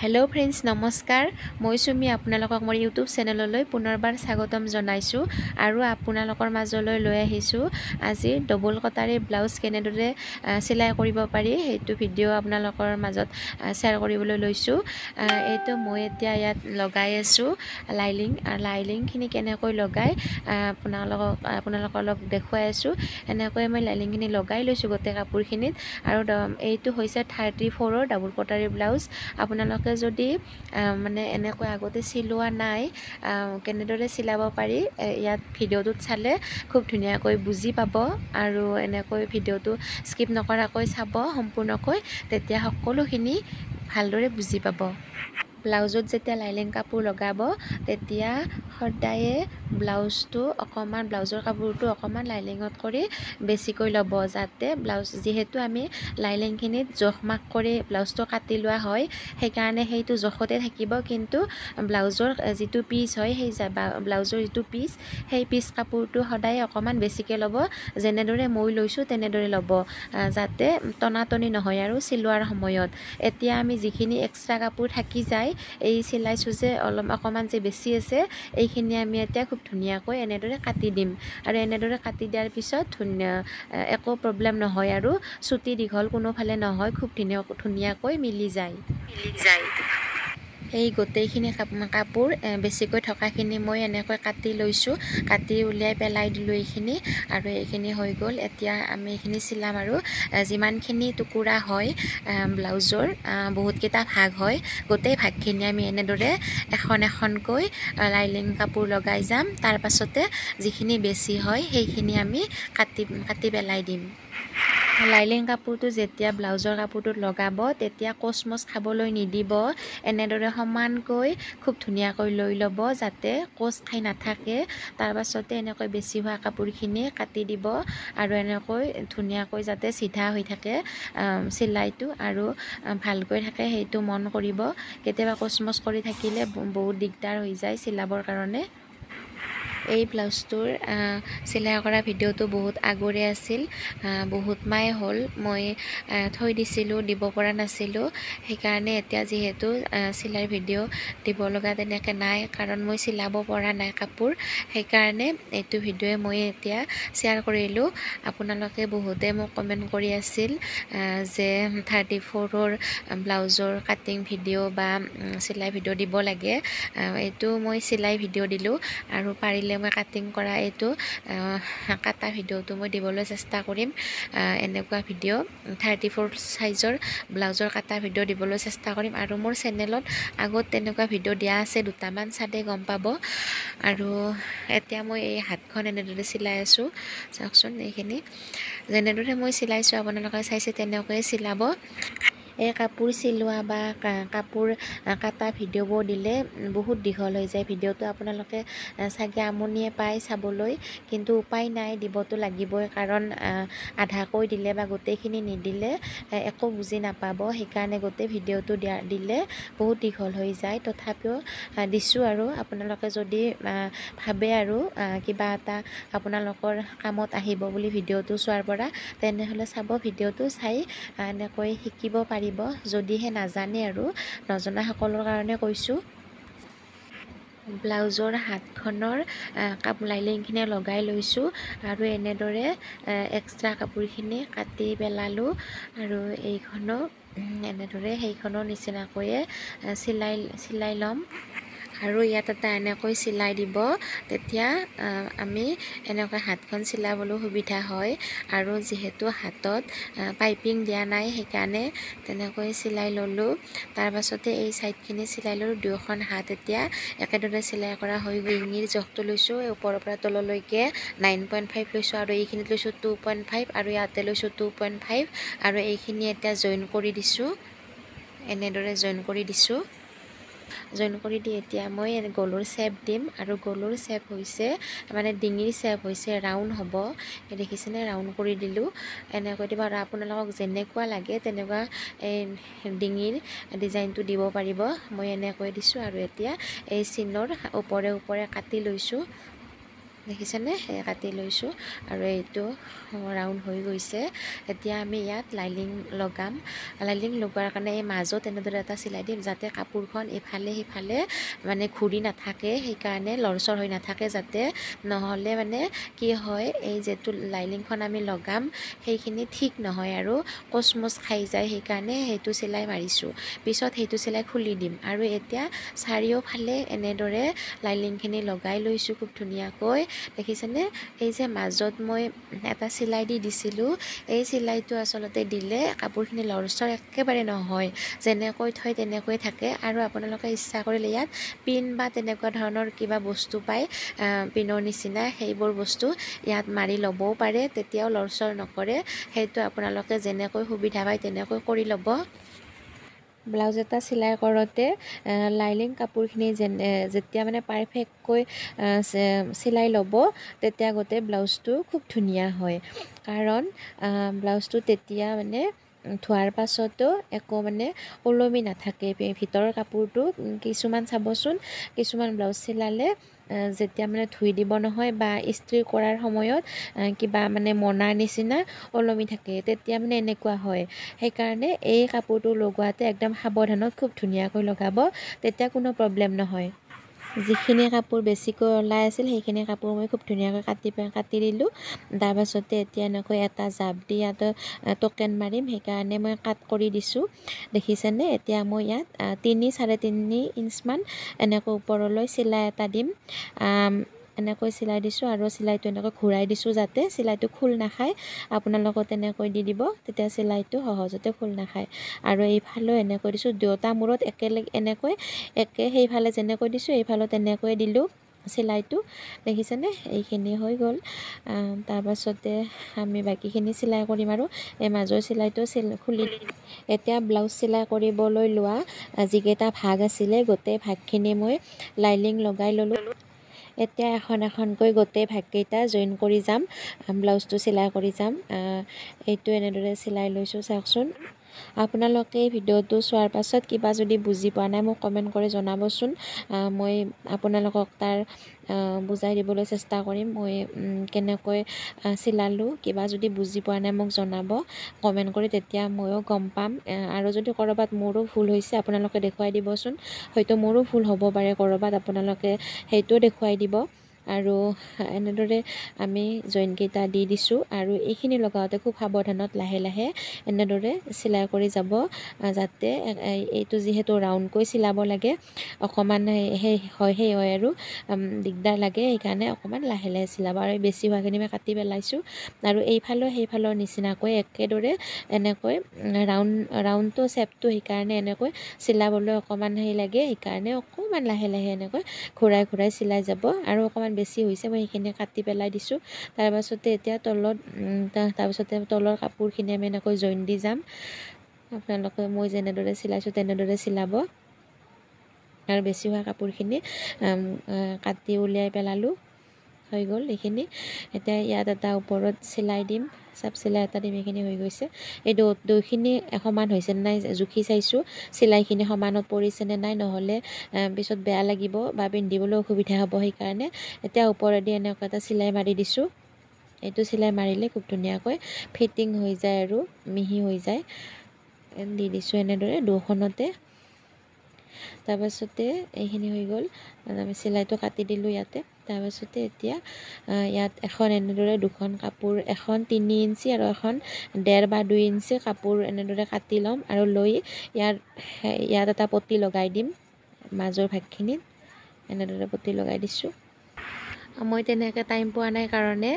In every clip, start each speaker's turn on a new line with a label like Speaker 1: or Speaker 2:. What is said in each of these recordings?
Speaker 1: Hello' friends নমস্কাৰ মই সুমি আপোনালোকক মোৰ ইউটিউব চেনেললৈ পুনৰবাৰ স্বাগতম জনাইছোঁ আৰু আপোনালোকৰ মাজলৈ লৈ আহিছোঁ আজি ডবল কটাৰী ব্লাউজ কেনেদৰে চিলাই কৰিব পাৰি সেইটো ভিডিঅ' আপোনালোকৰ মাজত শ্বেয়াৰ কৰিবলৈ লৈছোঁ। এইটো মই এতিয়া ইয়াত লগাই আছোঁ লাইলিংখিনি কেনেকৈ লগাই আপোনালোকৰ অলপ দেখুৱাই আছোঁ। এনেকৈ মই লাইলিংখিনি লগাই লৈছোঁ গোটেই কাপোৰখিনিত আৰু এইটো হৈছে 34ৰ ডাবল কটাৰী ব্লাউজ। আপোনালোকে যদি মানে এনেকৈ আগতে চিলোৱা নাই কেনেদৰে চিলাব পাৰি ইয়াত ভিডিঅ'টোত চালে খুব ধুনীয়াকৈ বুজি পাব আৰু এনেকৈ ভিডিঅ'টো স্কিপ নকৰাকৈ চাব সম্পূৰ্ণকৈ, তেতিয়া সকলোখিনি ভালদৰে বুজি পাব। ব্লাউজত যেতিয়া লাইলিং কাপোৰ লগাব তেতিয়া সদায়ে ব্লাউজৰ কাপোৰটো অকণমান লাইলিঙত কৰি বেছিকৈ ল'ব, যাতে যিহেতু আমি লাইলিংখিনিত জোখ মাখ কৰি ব্লাউজটো কাটি লোৱা হয়, সেইকাৰণে সেইটো জোখতে থাকিব। কিন্তু ব্লাউজৰ যিটো পিচ হয় সেই পিচ কাপোৰটো সদায় অকণমান বেছিকৈ ল'ব। যেনেদৰে মই লৈছোঁ তেনেদৰে ল'ব, যাতে টনাটনি নহয় আৰু চিলোৱাৰ সময়ত। এতিয়া আমি যিখিনি এক্সট্ৰা কাপোৰ থাকি যায়, এই চিলাইছোঁ যে অকণমান যে বেছি আছে, এইখিনি আমি এতিয়া খুব ধুনীয়াকৈ এনেদৰে কাটি দিম আৰু এনেদৰে কাটি দিয়াৰ পিছত একো প্ৰব্লেম নহয় আৰু চুটি দীঘল কোনোফালে নহয়, খুব ধুনীয়াকৈ মিলি যায়। এই গোটেইখিনি কাপোৰ বেছিকৈ থকাখিনি মই এনেকৈ কাটি লৈছোঁ, কাটি উলিয়াই পেলাই দিলোঁ এইখিনি, আৰু এইখিনি হৈ গ'ল। এতিয়া আমি এইখিনি চিলাম আৰু যিমানখিনি টুকুৰা হয় ব্লাউজৰ বহুতকেইটা ভাগ হয়, গোটেই ভাগখিনি আমি এনেদৰে এখন এখনকৈ লাইলিং কাপোৰ লগাই যাম। তাৰ পাছতে যিখিনি বেছি হয় সেইখিনি আমি কাটি পেলাই দিম। লাইলিং কাপোৰটো যেতিয়া ব্লাউজৰ কাপোৰটোত লগাব তেতিয়া কোচমচ খাবলৈ নিদিব। এনেদৰে সমানকৈ খুব ধুনীয়াকৈ লৈ ল'ব যাতে কোচ খাই নাথাকে। তাৰ পাছতে এনেকৈ বেছি হোৱা কাপোৰখিনি কাটি দিব আৰু এনেকৈ ধুনীয়াকৈ যাতে চিধা হৈ থাকে চিলাইটো আৰু ভালকৈ থাকে সেইটো মন কৰিব। কেতিয়াবা কোচমচ কৰি থাকিলে বহুত দিগদাৰ হৈ যায় চিলাবৰ কাৰণে। এই ব্লাউজটোৰ চিলাই কৰা ভিডিঅ'টো বহুত আগৰে আছিল, বহুত মাহ হ'ল মই থৈ দিছিলোঁ, দিব পৰা নাছিলোঁ। সেইকাৰণে এতিয়া যিহেতু চিলাইৰ ভিডিঅ' দিব লগা তেনেকৈ নাই, কাৰণ মই চিলাব পৰা নাই কাপোৰ, সেইকাৰণে এইটো ভিডিঅ'ই মই এতিয়া শ্বেয়াৰ কৰিলোঁ। আপোনালোকে বহুতে মোক কমেণ্ট কৰি আছিল যে 34ৰ ব্লাউজৰ কাটিং ভিডিঅ' বা চিলাই ভিডিঅ' দিব লাগে। এইটো মই চিলাই ভিডিঅ' দিলোঁ আৰু পাৰিলে মই কাটিং কৰা এইটো কাটা ভিডিঅ'টো মই দিবলৈ চেষ্টা কৰিম। এনেকুৱা ভিডিঅ' 34 চাইজৰ ব্লাউজৰ কাটা ভিডিঅ' দিবলৈ চেষ্টা কৰিম। আৰু মোৰ চেনেলত আগত তেনেকুৱা ভিডিঅ' দিয়া আছে দুটামান, চালে গম পাব। আৰু এতিয়া মই এই হাতখন এনেদৰে চিলাই আছোঁ, চাওকচোন। এইখিনি যেনেদৰে মই চিলাইছোঁ আপোনালোকে চাইছে তেনেকৈয়ে চিলাব। এই কাপোৰ চিলোৱা বা কাপোৰ কাটা ভিডিঅ'বোৰ দিলে বহুত দীঘল হৈ যায় ভিডিঅ'টো, আপোনালোকে চাগে আমনিয়ে পায় চাবলৈ, কিন্তু উপায় নাই, দিবতো লাগিবই। কাৰণ আধাকৈ দিলে বা গোটেইখিনি নিদিলে একো বুজি নাপাব, সেইকাৰণে গোটেই ভিডিঅ'টো দিলে বহুত দীঘল হৈ যায়। তথাপিও দিছোঁ আৰু আপোনালোকে যদি ভাবে আৰু কিবা এটা আপোনালোকৰ কামত আহিব বুলি ভিডিঅ'টো চোৱাৰ পৰা, তেনেহ'লে চাব, ভিডিঅ'টো চাই এনেকৈ শিকিব পাৰিব, যদিহে নাজানে আৰু। নজনাসকলৰ কাৰণে কৈছোঁ। ব্লাউজৰ হাতখনৰ লাইলিংখিনি লগাই লৈছোঁ আৰু এনেদৰে এক্সট্ৰা কাপোৰখিনি কাটি পেলালোঁ আৰু এইখনো এনেদৰে সেইখনৰ নিচিনাকৈয়ে চিলাই ল'ম। আৰু ইয়াত এটা এনেকৈ চিলাই দিব, তেতিয়া আমি এনেকৈ হাতখন চিলাবলৈ সুবিধা হয়। আৰু যিহেতু হাতত পাইপিং দিয়া নাই, সেইকাৰণে তেনেকৈ চিলাই ল'লোঁ। তাৰ পাছতে এই ছাইডখিনি চিলাই ল'লোঁ। দুয়োখন হাত এতিয়া একেদৰে চিলাই কৰা হৈ গ'ল। ডিঙিৰ জোখটো লৈছোঁ ওপৰৰ পৰা তললৈকে 9.5 লৈছোঁ আৰু এইখিনিত লৈছোঁ 2.5 আৰু ইয়াতে লৈছোঁ 2.5 আৰু এইখিনি এতিয়া জইন কৰি দিছোঁ। এনেদৰে জইন কৰি দিছোঁ। জইন কৰি দি এতিয়া মই গলৰ শ্বেপ দিম, আৰু গলৰ শ্বেপ হৈছে মানে ডিঙিৰ শ্বেপ হৈছে ৰাউণ্ড হ'ব, দেখিছেনে? ৰাউণ্ড কৰি দিলোঁ। এনেকৈ দিব আৰু আপোনালোকক যেনেকুৱা লাগে তেনেকুৱা এই ডিঙিৰ ডিজাইনটো দিব পাৰিব। মই এনেকৈ দিছোঁ আৰু এতিয়া এই চিনৰ ওপৰে ওপৰে কাটি লৈছোঁ। দেখিছেনে কাটি লৈছোঁ আৰু এইটো ৰাউণ্ড হৈ গৈছে। এতিয়া আমি ইয়াত লাইলিং লগাম। লাইলিং লগোৱাৰ কাৰণে এই মাজত এনেদৰে এটা চিলাই দিম যাতে কাপোৰখন ইফালে সিফালে মানে ঘূৰি নাথাকে, সেইকাৰণে লৰচৰ হৈ নাথাকে যাতে, নহ'লে মানে কি হয় এই যিটো লাইলিংখন আমি লগাম সেইখিনি ঠিক নহয় আৰু কচমচ খাই যায়, সেইকাৰণে সেইটো চিলাই মাৰিছোঁ। পিছত সেইটো চিলাই খুলি দিম আৰু এতিয়া চাৰিওফালে এনেদৰে লাইলিংখিনি লগাই লৈছোঁ খুব ধুনীয়াকৈ। দেখিছেনে এই যে মাজত মই এটা চিলাই দি দিছিলোঁ, এই চিলাইটো আচলতে দিলে কাপোৰখিনি লৰচৰ একেবাৰে নহয়, যেনেকৈ থয় তেনেকৈ থাকে। আৰু আপোনালোকে ইচ্ছা কৰিলে ইয়াত পিন বা তেনেকুৱা ধৰণৰ কিবা বস্তু পায় পিনৰ নিচিনা, সেইবোৰ বস্তু ইয়াত মাৰি ল'বও পাৰে, তেতিয়াও লৰচৰ নকৰে। সেইটো আপোনালোকে যেনেকৈ সুবিধা পায় তেনেকৈ কৰি ল'ব। ব্লাউজ এটা চিলাই কৰোঁতে লাইলিং কাপোৰখিনি যেতিয়া মানে পাৰফেক্টকৈ চিলাই ল'ব তেতিয়া গোটেই ব্লাউজটো খুব ধুনীয়া হয়। কাৰণ ব্লাউজটো তেতিয়া মানে ধোৱাৰ পাছতো একো মানে ওলমি নাথাকে। ভিতৰৰ কাপোৰটো কিছুমান চাবচোন, কিছুমান ব্লাউজ চিলালে যেতিয়া মানে ধুই দিব নহয় বা ইস্ত্ৰি কৰাৰ সময়ত কিবা মানে মনাৰ নিচিনা ওলমি থাকে, তেতিয়া মানে এনেকুৱা হয়। সেইকাৰণে এই কাপোৰটো লগোৱাতে একদম সাৱধানত খুব ধুনীয়াকৈ লগাব, তেতিয়া কোনো প্ৰব্লেম নহয়। যিখিনি কাপোৰ বেছিকৈ ওলাই আছিল সেইখিনি কাপোৰ মই খুব ধুনীয়াকৈ কাটি দিলোঁ। তাৰপাছতে এতিয়া এনেকৈ এটা জাপ দি ইয়াত টকেন মাৰিম, সেইকাৰণে মই কাট কৰি দিছোঁ। দেখিছেনে এতিয়া মই ইয়াত 3-3.5 ইঞ্চমান এনেকৈ ওপৰলৈ চিলাই এটা দিম। এনেকৈ চিলাই দিছোঁ আৰু চিলাইটো এনেকৈ ঘূৰাই দিছোঁ যাতে চিলাইটো খোল নাখায়। আপোনালোকে তেনেকৈ দি দিব, তেতিয়া চিলাইটো সহজতে খোল নাখায়। আৰু এইফালেও এনেকৈ দিছোঁ, দুয়োটা মূৰত একেলগে এনেকৈ সেইফালে যেনেকৈ দিছোঁ এইফালে তেনেকৈ দিলোঁ চিলাইটো। দেখিছেনে এইখিনি হৈ গ'ল। তাৰপাছতে আমি বাকীখিনি চিলাই কৰিম আৰু এই মাজৰ চিলাইটো খুলি এতিয়া ব্লাউজ চিলাই কৰিবলৈ লোৱা যিকেইটা ভাগ আছিলে গোটেই ভাগখিনি মই লাইলিং লগাই ল'লোঁ। এতিয়া এখন এখনকৈ গোটেই ভাগকেইটা জইন কৰি যাম, ব্লাউজটো চিলাই কৰি যাম। এইটো এনেদৰে চিলাই লৈছোঁ, চাওকচোন। আপোনালোকে এই ভিডিঅ'টো চোৱাৰ পাছত কিবা যদি বুজি পোৱা নাই মোক কমেণ্ট কৰি জনাবচোন। মই আপোনালোকক তাৰ বুজাই দিবলৈ চেষ্টা কৰিম। মই কেনেকৈ চিলালোঁ, কিবা যদি বুজি পোৱা নাই মোক জনাব কমেণ্ট কৰি, তেতিয়া ময়ো গম পাম। আৰু যদি ক'ৰবাত মোৰো ভুল হৈছে আপোনালোকে দেখুৱাই দিবচোন, হয়তো মোৰো ভুল হ'ব পাৰে ক'ৰবাত, আপোনালোকে সেইটোও দেখুৱাই দিব। আৰু এনেদৰে আমি জইনকেইটা দি দিছোঁ আৰু এইখিনি লগাওঁতে খুব সাৱধানত লাহে লাহে এনেদৰে চিলাই কৰি যাব, যাতে এইটো যিহেতু ৰাউণ্ডকৈ চিলাব লাগে অকণমান সেই হয় আৰু দিগদাৰ লাগে, সেইকাৰণে অকণমান লাহে লাহে চিলাব। আৰু বেছি হোৱাখিনি মই কাটি পেলাইছোঁ আৰু এইফালেও সেইফালৰ নিচিনাকৈ একেদৰে এনেকৈ ৰাউণ্ডটো শ্বেপটো সেইকাৰণে এনেকৈ চিলাবলৈ অকণমান লাগে, সেইকাৰণে অকণমান লাহে লাহে এনেকৈ ঘূৰাই ঘূৰাই চিলাই যাব। আৰু অকণমান বেছি হৈছে মই সেইখিনি কাটি পেলাই দিছোঁ। তাৰপাছতে এতিয়া তাৰপিছতে তলৰ কাপোৰখিনি আমি এনেকৈ জইন দি যাম। আপোনালোকে মই যেনেদৰে চিলাইছোঁ তেনেদৰে চিলাব। আৰু বেছি হোৱা কাপোৰখিনি কাটি উলিয়াই পেলালোঁ, হৈ গ'ল এইখিনি। এতিয়া ইয়াত এটা ওপৰত চিলাই দিম, চাপ চিলাই এটা দিম, এইখিনি হৈ গৈছে। এই দুইখিনি সমান হৈছে নে নাই জুখি চাইছোঁ, চিলাইখিনি সমানত পৰিছেনে নাই, নহ'লে পিছত বেয়া লাগিব বা পিন্ধিবলৈ অসুবিধা হ'ব, সেইকাৰণে এতিয়া ওপৰেদি এনেকুৱা এটা চিলাই মাৰি দিছোঁ। এইটো চিলাই মাৰিলে খুব ধুনীয়াকৈ ফিটিং হৈ যায় আৰু মিহি হৈ যায়। দি দিছোঁ এনেদৰে দুখনতে। তাৰপাছতে এইখিনি হৈ গ'ল, আমি চিলাইটো কাটি দিলোঁ ইয়াতে। তাৰপাছতে এতিয়া ইয়াত এখন এনেদৰে দুখন কাপোৰ, এখন 3 ইঞ্চি আৰু এখন 1.5 বা 2 ইঞ্চি কাপোৰ এনেদৰে কাটি ল'ম আৰু লৈ ইয়াত এটা পটি লগাই দিম। মাজৰ ভাগখিনিত এনেদৰে পটি লগাই দিছোঁ। মই তেনেকৈ টাইম পোৱা নাই কাৰণে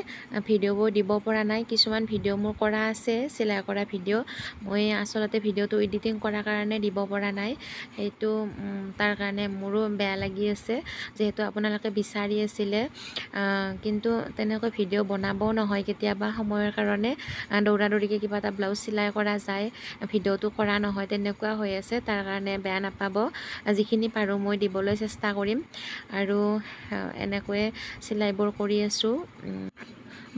Speaker 1: ভিডিঅ'বোৰ দিব পৰা নাই। কিছুমান ভিডিঅ' মোৰ কৰা আছে, চিলাই কৰা ভিডিঅ', মই আচলতে ভিডিঅ'টো এডিটিং কৰাৰ কাৰণে দিব পৰা নাই। সেইটো তাৰ কাৰণে মোৰো বেয়া লাগি আছে, যিহেতু আপোনালোকে বিচাৰি আছিলে। কিন্তু তেনেকৈ ভিডিঅ' বনাবও নহয়, কেতিয়াবা সময়ৰ কাৰণে দৌৰা দৌৰিকৈ কিবা এটা ব্লাউজ চিলাই কৰা যায়, ভিডিঅ'টো কৰা নহয়, তেনেকুৱা হৈ আছে। তাৰ কাৰণে বেয়া নাপাব, যিখিনি পাৰোঁ মই দিবলৈ চেষ্টা কৰিম। আৰু এনেকৈয়ে চিলাইবোৰ কৰি আছোঁ।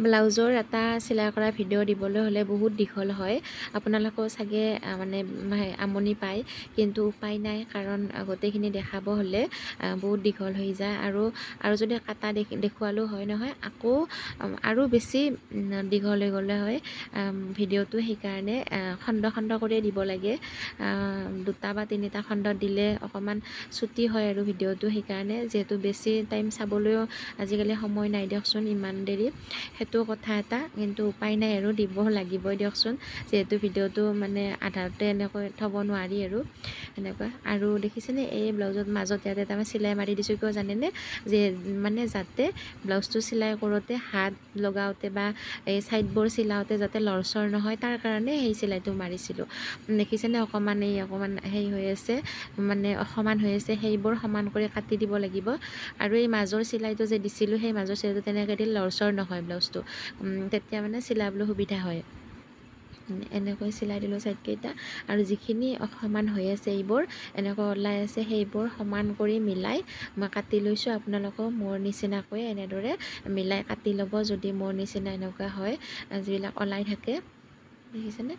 Speaker 1: ব্লাউজৰ এটা চিলাই কৰা ভিডিঅ' দিবলৈ হ'লে বহুত দীঘল হয়, আপোনালোকেও চাগে মানে আমনি পায়, কিন্তু উপায় নাই, কাৰণ গোটেইখিনি দেখাব হ'লে বহুত দীঘল হৈ যায়, আৰু যদি কাটা দেখুৱালোঁ হয় নহয়, আকৌ আৰু বেছি দীঘল হৈ গ'লে হয় ভিডিঅ'টো। সেইকাৰণে খণ্ড খণ্ড কৰি দিব লাগে, 2টা বা 3টা খণ্ডত দিলে অকণমান ছুটি হয় আৰু ভিডিঅ'টো। সেইকাৰণে যিহেতু বেছি টাইম চাবলৈও আজিকালি সময় নাই দিয়কচোন, ইমান দেৰি, সেইটো কথা এটা, কিন্তু উপায় নাই আৰু দিব লাগিবই দিয়কচোন, যিহেতু ভিডিঅ'টো মানে আধাতে এনেকৈ থ'ব নোৱাৰি আৰু এনেকুৱা। আৰু দেখিছেনে এই ব্লাউজত মাজত ইয়াতে তাৰমানে চিলাই মাৰি দিছোঁ, কিয় জানেনে, যে মানে যাতে ব্লাউজটো চিলাই কৰোঁতে হাত লগাওঁতে বা এই ছাইডবোৰ চিলাওঁতে যাতে লৰচৰ নহয়, তাৰ কাৰণে সেই চিলাইটো মাৰিছিলোঁ। দেখিছেনে অকণমান হেৰি হৈ আছে, মানে সমান হৈ আছে, সেইবোৰ সমান কৰি কাটি দিব লাগিব। আৰু এই মাজৰ চিলাইটো যে দিছিলোঁ, সেই মাজৰ চিলাইটো তেনেকৈ দিলে লৰচৰ নহয় ব্লাউজটো, তেতিয়া মানে চিলাবলৈ সুবিধা হয়। এনেকৈ চিলাই দিলোঁ ছাইডকেইটা, আৰু যিখিনি সমান হৈ আছে এইবোৰ এনেকৈ ওলাই আছে, সেইবোৰ সমান কৰি মিলাই মই কাটি লৈছোঁ। আপোনালোকেও মোৰ নিচিনাকৈ এনেদৰে মিলাই কাটি ল'ব, যদি মোৰ নিচিনা এনেকুৱা হয় যিবিলাক ওলাই থাকে। দেখিছেনে,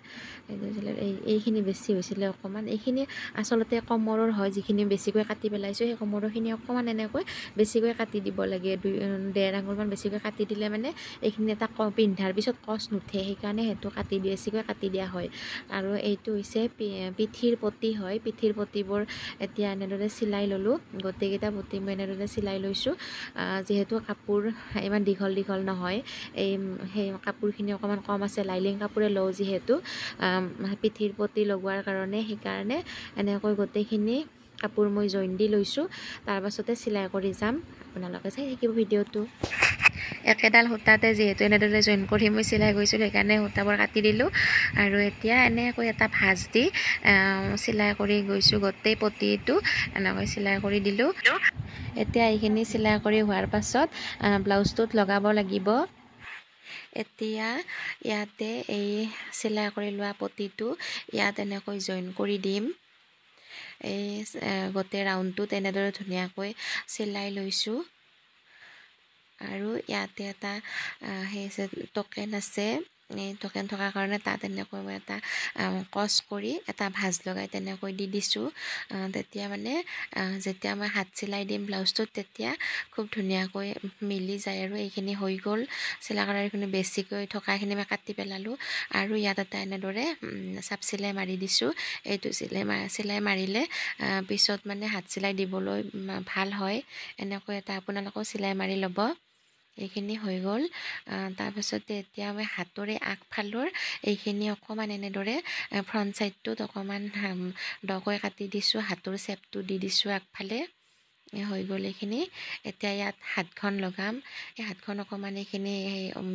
Speaker 1: এইখিনি বেছি হৈছিলে অকণমান, এইখিনি আচলতে কমৰৰ হয়, যিখিনি বেছিকৈ কাটি পেলাইছোঁ, সেই কমৰৰখিনি অকণমান এনেকৈ বেছিকৈ কাটি দিব লাগে, 1.5 আঙুলমান বেছিকৈ কাটি দিলে মানে এইখিনি এটা পিন্ধাৰ পিছত কচ নুঠে, সেইকাৰণে সেইটো বেছিকৈ কাটি দিয়া হয়। আৰু এইটো হৈছে পিঠিৰ পটি হয়, পিঠিৰ পটিবোৰ এতিয়া এনেদৰে চিলাই ল'লোঁ, গোটেইকেইটা পটি মই এনেদৰে চিলাই লৈছোঁ। যিহেতু কাপোৰ ইমান দীঘল নহয়, সেই কাপোৰখিনি অকণমান কম আছে, লাইলিং কাপোৰে লওঁ যিহেতু পিঠিৰ পটি লগোৱাৰ কাৰণে, সেইকাৰণে এনেকৈ গোটেইখিনি কাপোৰ মই জইন দি লৈছোঁ, তাৰ পাছতে চিলাই কৰি যাম। আপোনালোকে চাই থাকিব ভিডিঅ'টো। একেডাল সূতাতে যিহেতু এনেদৰে জইন কৰি মই চিলাই গৈছিলোঁ, সেইকাৰণে সূতাবোৰ কাটি দিলোঁ, আৰু এতিয়া এনেকৈ এটা ভাঁজ দি চিলাই কৰি গৈছোঁ, গোটেই পটিটো এনেকৈ চিলাই কৰি দিলোঁ। এতিয়া এইখিনি চিলাই কৰি হোৱাৰ পাছত ব্লাউজটোত লগাব লাগিব। এতিয়া ইয়াতে এই চিলাই কৰি লোৱা পটিটো ইয়াত এনেকৈ জইন কৰি দিম। এই গোটেই ৰাউণ্ডটোত এনেদৰে ধুনীয়াকৈ চিলাই লৈছোঁ, আৰু ইয়াতে এটা সেই টকেন আছে, এই টকেন থকাৰ কাৰণে তাত এনেকৈ মই এটা কচ কৰি এটা ভাঁজ লগাই তেনেকৈ দি দিছোঁ। তেতিয়া মানে যেতিয়া মই হাত চিলাই দিম ব্লাউজটোত, তেতিয়া খুব ধুনীয়াকৈ মিলি যায়। আৰু এইখিনি হৈ গ'ল চিলাই কৰাৰ, এইখিনি বেছিকৈ থকাখিনি মই কাটি পেলালোঁ, আৰু ইয়াত এটা এনেদৰে চাপ চিলাই মাৰি দিছোঁ। এইটো চিলাই মাৰিলে পিছত মানে হাত চিলাই দিবলৈ ভাল হয়, এনেকৈ এটা আপোনালোকেও চিলাই মাৰি ল'ব। এইখিনি হৈ গ'ল। তাৰপাছতে এতিয়া মই হাতৰে আগফালৰ এইখিনি অকণমান এনেদৰে ফ্ৰণ্ট ছাইডটোত অকণমান দকৈ কাটি দিছোঁ, হাতৰ চেপটো দি দিছোঁ আগফালে। হৈ গ'ল এইখিনি। এতিয়া ইয়াত হাতখন লগাম, এই হাতখন অকণমান এইখিনি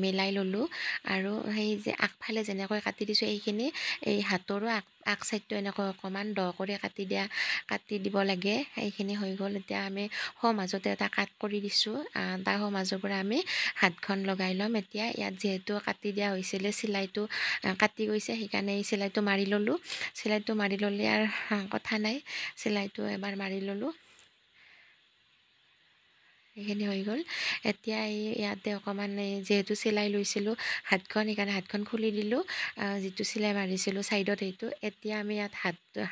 Speaker 1: মিলাই ল'লোঁ, আৰু সেই যে আগফালে যেনেকৈ কাটি দিছোঁ, এইখিনি এই হাতৰো আগ ছাইডটো এনেকৈ অকণমান দ কৰি কাটি দিব লাগে। এইখিনি হৈ গ'ল। এতিয়া আমি মাজতে এটা কাট কৰি দিছোঁ, তাৰ মাজৰ পৰা আমি হাতখন লগাই ল'ম। এতিয়া ইয়াত যিহেতু কাটি দিয়া হৈছিলে, চিলাইটো কাটি গৈছে, সেইকাৰণে এই চিলাইটো মাৰি ল'লোঁ। চিলাইটো মাৰি ল'লে আৰু কথা নাই, চিলাইটো এবাৰ মাৰি ল'লোঁ। এইখিনি হৈ গ'ল। এতিয়া ইয়াতে অকণমান যিহেতু চিলাই লৈছিলোঁ হাতখন, সেইকাৰণে হাতখন খুলি দিলোঁ, যিটো চিলাই মাৰিছিলোঁ ছাইডত সেইটো। এতিয়া আমি ইয়াত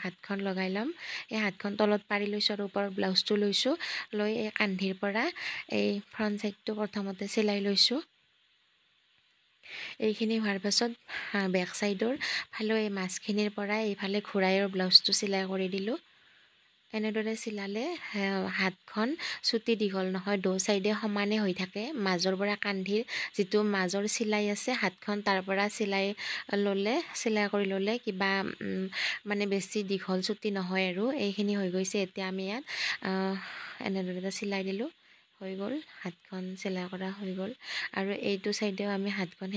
Speaker 1: হাতখন লগাই ল'ম। এই হাতখন তলত পাৰি লৈছোঁ, আৰু ওপৰত ব্লাউজটো লৈছোঁ, লৈ এই কান্ধিৰ পৰা এই ফ্ৰণ্ট ছাইডটো প্ৰথমতে চিলাই লৈছোঁ। এইখিনি হোৱাৰ পাছত বেক ছাইডৰ ফালে এই মাছখিনিৰ পৰা এইফালে ঘূৰাই ব্লাউজটো চিলাই কৰি দিলোঁ। এনেদৰে চিলালে হাতখন চুটি দীঘল নহয়, দো চাইডে সমানে হৈ থাকে। মাজৰ পৰা কান্ধিৰ যিটো মাজৰ চিলাই আছে, হাতখন তাৰ পৰা চিলাই কৰি ল'লে কিবা মানে বেছি দীঘল চুটি নহয় আৰু। এইখিনি হৈ গৈছে। এতিয়া আমি ইয়াত এনেদৰে চিলাই দিলোঁ, হৈ গ'ল। হাতখন চিলাই কৰা হৈ গ'ল। আৰু এইটো চাইডেও আমি হাতখন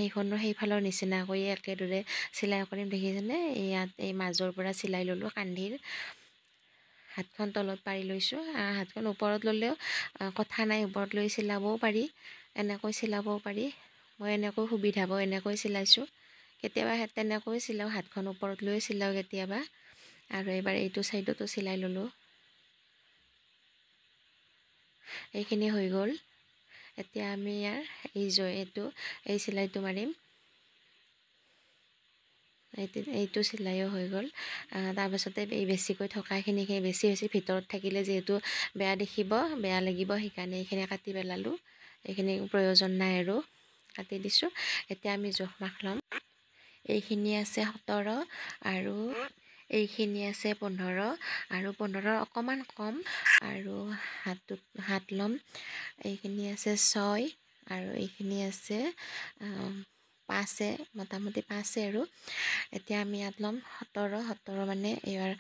Speaker 1: সেইফালৰ নিচিনাকৈ একেদৰে চিলাই কৰিম। দেখিছেনে, ইয়াত এই মাজৰ পৰা চিলাই ল'লোঁ কান্ধিৰ। হাতখন তলত পাৰি লৈছোঁ, হাতখন ওপৰত ল'লেও কথা নাই, ওপৰত লৈ চিলাবও পাৰি, এনেকৈ চিলাবও পাৰি। মই এনেকৈ সুবিধা পাওঁ, এনেকৈ চিলাইছোঁ। কেতিয়াবা তেনেকৈ চিলাওঁ, হাতখন ওপৰত লৈ চিলাওঁ কেতিয়াবা। আৰু এবাৰ এইটো ছাইডতো চিলাই ল'লোঁ। এইখিনি হৈ গ'ল। এতিয়া আমি ইয়াৰ এই চিলাইটো মাৰিম। এইটো চিলাইও হৈ গ'ল। তাৰপাছতে এই বেছিকৈ থকাখিনিকে বেছি ভিতৰত থাকিলে যিহেতু বেয়া দেখিব, বেয়া লাগিব, সেইকাৰণে এইখিনি কাটি পেলালোঁ। এইখিনি প্ৰয়োজন নাই আৰু কাটি দিছোঁ। এতিয়া আমি জোখ মাখ ল'ম। এইখিনি আছে 17 আৰু এইখিনি আছে 15 আৰু 15 অকণমান কম আৰু হাত ল'ম। এইখিনি আছে 6 আৰু এইখিনি আছে 5, মোটামুটি 5 আৰু এতিয়া আমি ইয়াত ল'ম 17 মানে এইবাৰ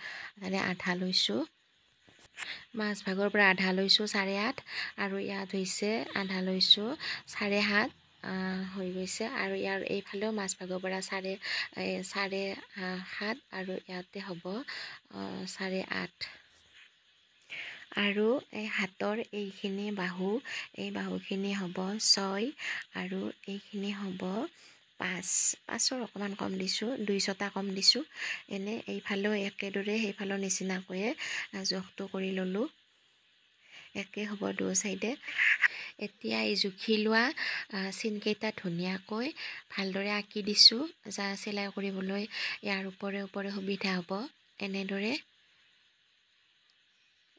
Speaker 1: আধা লৈছোঁ। মাজভাগৰ পৰা আধা লৈছোঁ 8.5 আৰু ইয়াত হৈছে আধা লৈছোঁ 7.5 হৈ গৈছে আৰু ইয়াৰ এইফালেও মাজভাগৰ পৰা 7.5 আৰু ইয়াতে হ'ব 8.5 আৰু এই হাতৰ এইখিনি এই বাহুখিনি হ'ব 6 আৰু এইখিনি হ'ব 5ৰ অকণমান কম দিছোঁ, 2 কম দিছোঁ। এনে এইফালেও একেদৰে সেইফালৰ নিচিনাকৈয়ে জোখটো কৰি ল'লোঁ। একে হ'ব দু চাইডে। এতিয়া এই জুখি লোৱা চিনকেইটা ধুনীয়াকৈ ভালদৰে আঁকি দিছোঁ, যা চিলাই কৰিবলৈ ইয়াৰ ওপৰে সুবিধা হ'ব।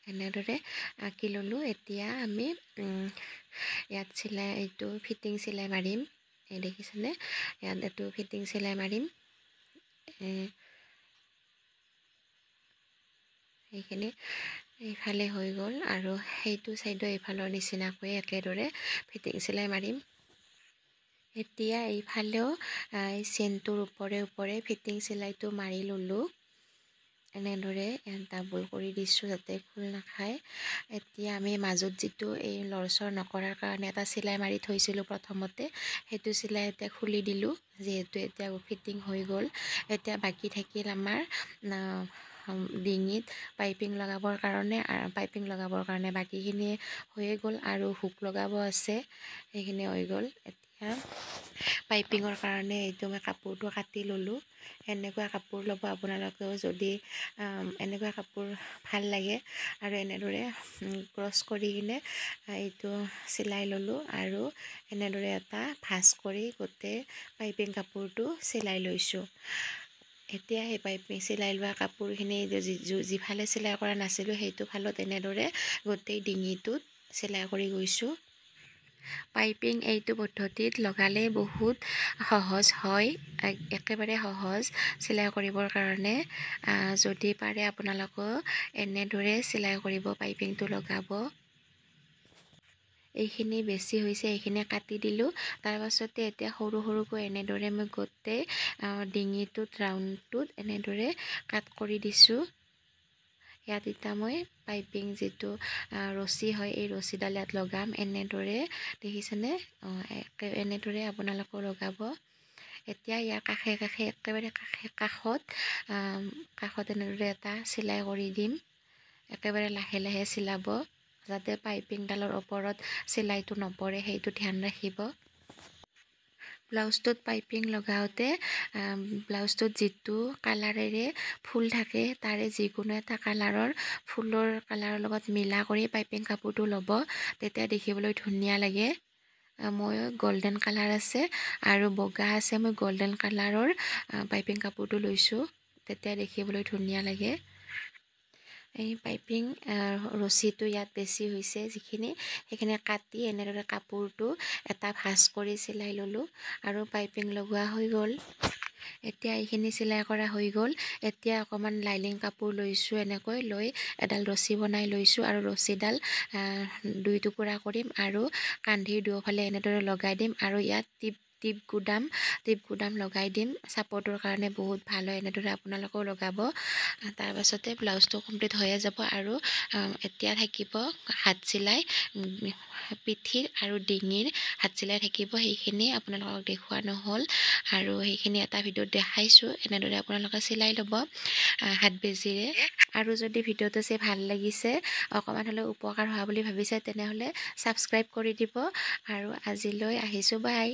Speaker 1: এনেদৰে আঁকি ল'লোঁ। এতিয়া আমি ইয়াত এইটো ফিটিং চিলাই মাৰিম। এই দেখিছেনে, ইয়াত এইটো ফিটিং চিলাই মাৰিম। এইখিনি এইফালে হৈ গ'ল আৰু সেইটো চাইডো এইফালৰ নিচিনাকৈ একেদৰে ফিটিং চিলাই মাৰিম। এতিয়া এইফালেও চেইনটোৰ ওপৰে ফিটিং চিলাইটো মাৰি ল'লোঁ। এনেদৰে ডাবল কৰি দিছোঁ যাতে খোল নাখায়। এতিয়া আমি মাজত যিটো এই লৰচৰ নকৰাৰ কাৰণে এটা চিলাই মাৰি থৈছিলোঁ প্ৰথমতে, সেইটো চিলাই এতিয়া খুলি দিলোঁ। যিহেতু এতিয়া ফিটিং হৈ গ'ল, এতিয়া বাকী থাকিল আমাৰ ডিঙিত পাইপিং লগাবৰ কাৰণে বাকীখিনি হৈয়ে গ'ল আৰু হুক লগাব আছে, সেইখিনি হৈ গ'ল। এতিয়া পাইপিঙৰ কাৰণে এইটো মই কাপোৰটো কাটি ল'লোঁ। এনেকুৱা কাপোৰ ল'ব আপোনালোকেও যদি এনেকুৱা কাপোৰ ভাল লাগে আৰু এনেদৰে ক্ৰছ কৰি কিনে এইটো চিলাই ল'লোঁ আৰু এনেদৰে এটা ভাঁজ কৰি গোটেই পাইপিং কাপোৰটো চিলাই লৈছোঁ। এতিয়া সেই পাইপিং চিলাই লোৱা কাপোৰখিনি যিফালে চিলাই কৰা নাছিলোঁ সেইটো ফালত এনেদৰে গোটেই ডিঙিটোত চিলাই কৰি গৈছোঁ। পাইপিং এইটো পদ্ধতিত লগালে বহুত সহজ হয়, একেবাৰে সহজ চিলাই কৰিবৰ কাৰণে। যদি পাৰে আপোনালোকেও এনেদৰে চিলাই কৰিব, পাইপিংটো লগাব। এইখিনি বেছি হৈছে, এইখিনি কাটি দিলোঁ। তাৰপাছতে এতিয়া সৰুকৈ এনেদৰে মই গোটেই ডিঙিটোত ৰাউণ্ডটোত এনেদৰে কাট কৰি দিছোঁ। ইয়াত এতিয়া মই পাইপিং যিটো ৰছী হয়, এই ৰছীডাল ইয়াত লগাম। এনেদৰে দেখিছেনে, এনেদৰে আপোনালোকেও লগাব। এতিয়া ইয়াৰ একেবাৰে কাষত এনেদৰে এটা চিলাই কৰি দিম। একেবাৰে লাহে চিলাব, যাতে পাইপিংডালৰ ওপৰত চিলাইটো নপৰে, সেইটো ধ্যান ৰাখিব। ব্লাউজটোত পাইপিং লগাওঁতে ব্লাউজটোত যিটো কালাৰেৰে ফুল থাকে তাৰে যিকোনো এটা ফুলৰ কালাৰৰ লগত মিলা কৰি পাইপিং কাপোৰটো ল'ব, তেতিয়া দেখিবলৈ ধুনীয়া লাগে। মই গল্ডেন কালাৰ আছে আৰু বগা আছে, মই গল্ডেন কালাৰৰ পাইপিং কাপোৰটো লৈছোঁ, তেতিয়া দেখিবলৈ ধুনীয়া লাগে। এই পাইপিং ৰছীটো ইয়াত বেছি হৈছে সেইখিনি কাটি এনেদৰে কাপোৰটো এটা ভাঁজ কৰি চিলাই ল'লোঁ আৰু পাইপিং লগোৱা হৈ গ'ল। এতিয়া এইখিনি চিলাই কৰা হৈ গ'ল। এতিয়া অকণমান লাইনিং কাপোৰ লৈছোঁ, এনেকৈ লৈ এডাল ৰছী বনাই লৈছোঁ আৰু ৰছীডাল 2 টুকুৰা কৰিম আৰু কান্ধিৰ দুয়োফালে এনেদৰে লগাই দিম আৰু ইয়াত টিপ গুদাম লগাই দিম। ছাপোৰ্টৰ কাৰণে বহুত ভাল হয়, এনেদৰে আপোনালোকেও লগাব। তাৰপাছতে ব্লাউজটো কমপ্লিট হৈয়ে যাব আৰু এতিয়া থাকিব হাত চিলাই, পিঠিৰ আৰু ডিঙিৰ হাত চিলাই থাকিব। সেইখিনি আপোনালোকক দেখুওৱা নহ'ল আৰু সেইখিনি এটা ভিডিঅ'ত দেখাইছোঁ। এনেদৰে আপোনালোকে চিলাই ল'ব হাত বেজিৰে। আৰু যদি ভিডিঅ'টো চাই ভাল লাগিছে, অকণমান হ'লেও উপকাৰ হোৱা বুলি ভাবিছে, তেনেহ'লে ছাবস্ক্ৰাইব কৰি দিব আৰু আজিলৈ আহিছোঁ, বাই।